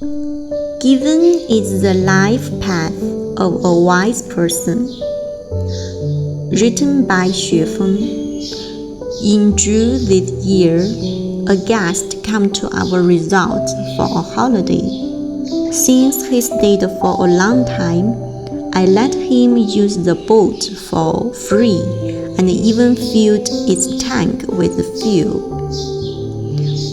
Given is the life path of a wise person. Written by Xue Feng. In June this year, a guest came to our resort for a holiday. Since he stayed for a long time, I let him use the boat for free and even filled its tank with fuel.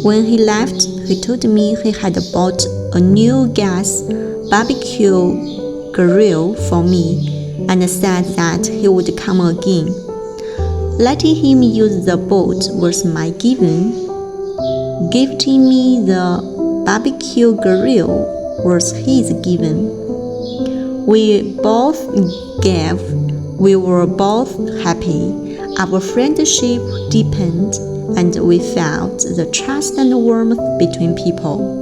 When he left, he told me he had bought a new gas barbecue grill for me and said that he would come again. Letting him use the boat was my giving. Gifting me the barbecue grill was his giving. We both gave. We were both happy. Our friendship deepened, and we felt the trust and warmth between people.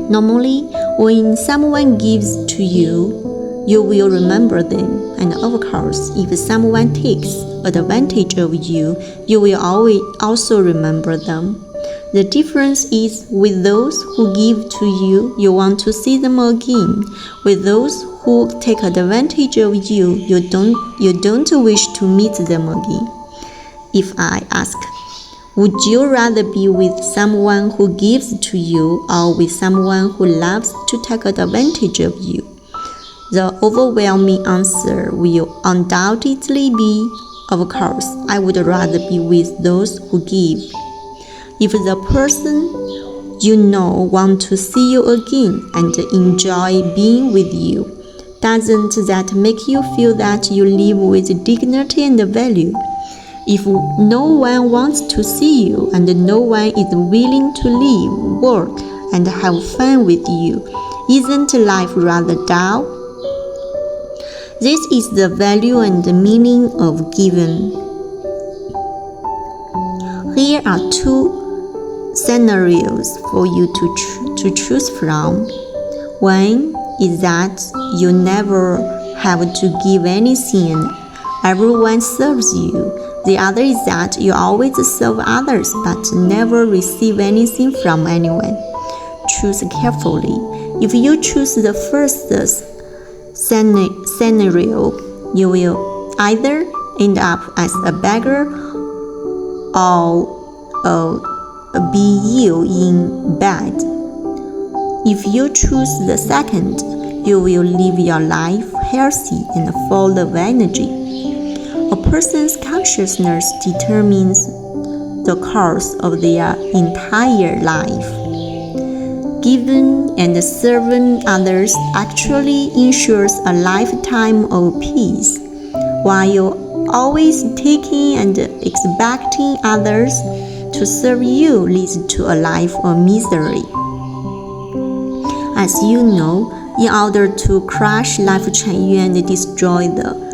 Normally, when someone gives to you, you will remember them, and of course, if someone takes advantage of you, you will always also remember them. The difference is with those who give to you, you want to see them again. With those who take advantage of you, you don't wish to meet them again. If I ask, would you rather be with someone who gives to you or with someone who loves to take advantage of you? The overwhelming answer will undoubtedly be, of course, I would rather be with those who give. If the person you know wants to see you again and enjoy being with you, doesn't that make you feel that you live with dignity and value? If no one wants to see you and no one is willing to live, work, and have fun with you, isn't life rather dull? This is the value and the meaning of giving. Here are two scenarios for you to choose from. One is that you never have to give anything and everyone serves you. The other is that you always serve others but never receive anything from anyone. Choose carefully. If you choose the first scenario, you will either end up as a beggar or be ill in bed. If you choose the second, you will live your life healthy and full of energy. A person's consciousness determines the course of their entire life. Giving and serving others actually ensures a lifetime of peace, while always taking and expecting others to serve you leads to a life of misery. As you know, in order to crush Lifechanyuan and destroy the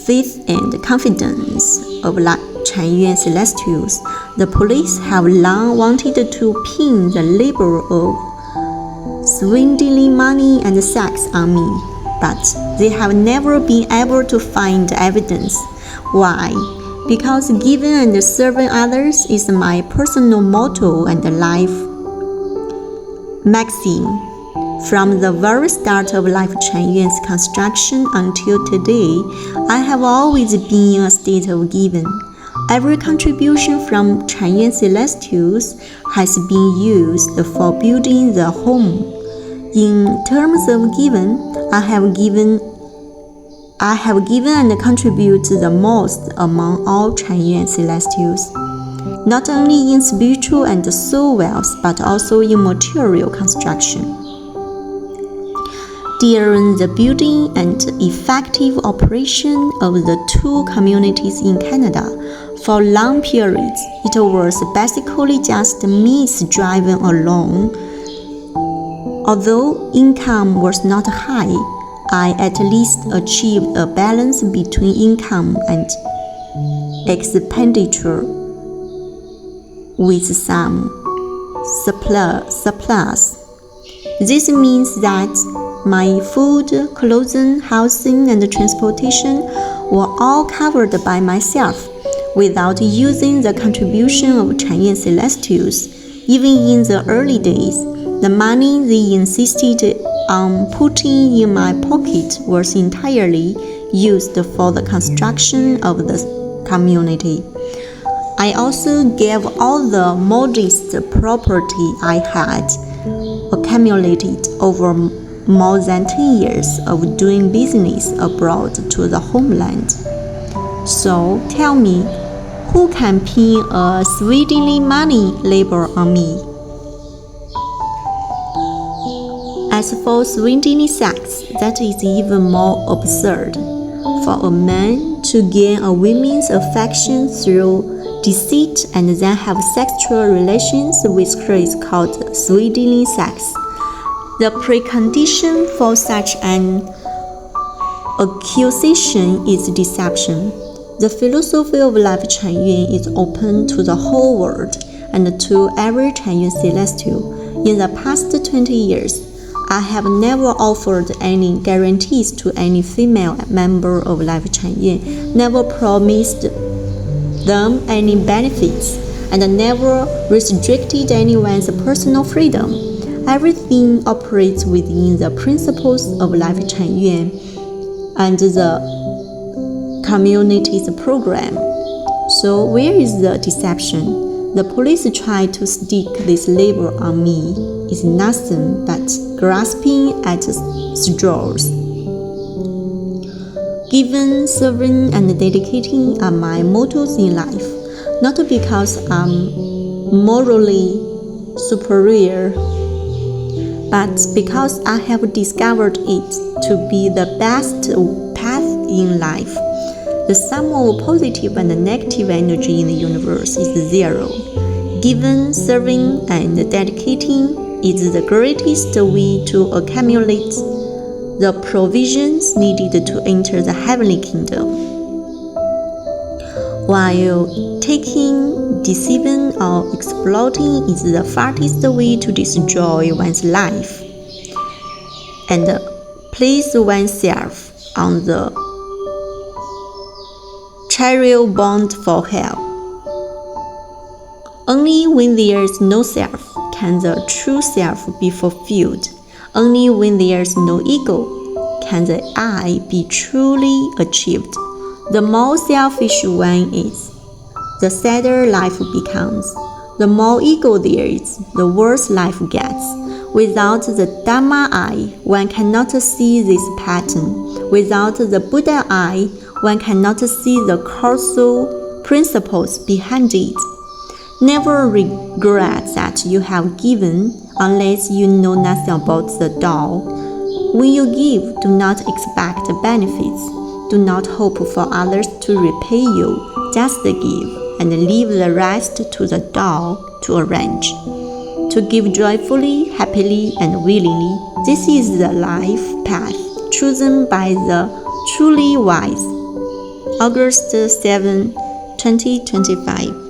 faith and confidence of Lifechanyuan celestials, the police have long wanted to pin the label of swindling money and sex on me, but they have never been able to find evidence. Why? Because giving and serving others is my personal motto and life maxim. From the very start of Lifechanyuan's construction until today, I have always been in a state of giving. Every contribution from Chanyuan Celestials has been used for building the home. In terms of giving, I have given and contributed the most among all Chanyuan Celestials, not only in spiritual and soul wealth, but also in material construction. During the building and effective operation of the two communities in Canada, for long periods, it was basically just me driving alone. Although income was not high, I at least achieved a balance between income and expenditure with some surplus. This means that my food, clothing, housing, and transportation were all covered by myself without using the contribution of Chanyuan Celestials. Even in the early days, The money they insisted on putting in my pocket was entirely used for the construction of the community. I also gave all the modest property I had accumulated over more than 10 years of doing business abroad to the homeland. So tell me, who can pin a swindling money label on me? As for swindling sex, that is even more absurd. For a man to gain a woman's affection through deceit and then have sexual relations with her is called swindling sex. The precondition for such an accusation is deception. The philosophy of Lifechanyuan is open to the whole world and to every Chanyuan celestial. In the past 20 years, I have never offered any guarantees to any female member of Lifechanyuan, never promised them any benefits, and never restricted anyone's personal freedom. Everything operates within the principles of Lifechanyuan and the community's program. So where is the deception? The police try to stick this label on me is nothing but grasping at straws. Giving, serving, and dedicating are my mottos in life, not because I'm morally superior, but because I have discovered it to be the best path in life. The sum of positive and negative energy in the universe is zero. Giving, serving, and dedicating is the greatest way to accumulate the provisions needed to enter the heavenly kingdom. While taking, deceiving, or exploiting is the farthest way to destroy one's life and place oneself on the chariot bound for hell. Only when there is no self can the true self be fulfilled. Only when there is no ego can the I be truly achieved. The more selfish one is, the sadder life becomes. The more ego there is, the worse life gets. Without the Dhamma eye, one cannot see this pattern. Without the Buddha eye, one cannot see the causal principles behind it. Never regret that you have given unless you know nothing about the Tao. When you give, do not expect benefits. Do not hope for others to repay you. Just give and leave the rest to the Tao to arrange. To give joyfully, happily, and willingly, this is the life path chosen by the truly wise. August 7, 2025.